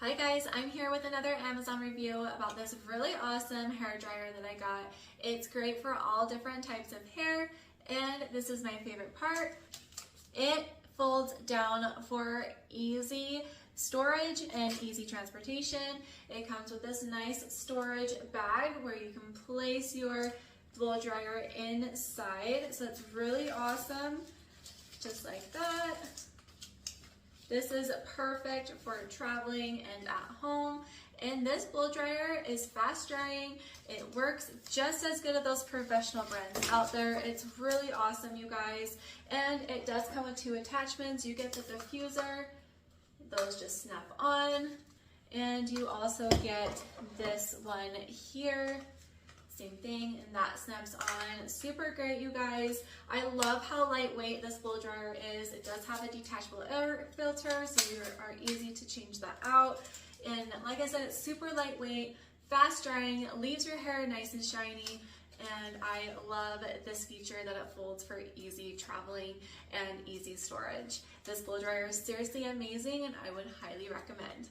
Hi guys, I'm here with another Amazon review about this really awesome hair dryer that I got. It's great for all different types of hair, and this is my favorite part. It folds down for easy storage and easy transportation. It comes with this nice storage bag where you can place your blow dryer inside, so it's really awesome, just like that. This is perfect for traveling and at home. And this blow dryer is fast drying. It works just as good as those professional brands out there. It's really awesome, you guys. And it does come with two attachments. You get the diffuser, those just snap on. And you also get this one here. Same thing, and that snaps on. Super great, you guys. I love how lightweight this blow dryer is. It does have a detachable air filter, so you are easy to change that out. And like I said, it's super lightweight, fast drying, leaves your hair nice and shiny. And I love this feature that it folds for easy traveling and easy storage. This blow dryer is seriously amazing, and I would highly recommend.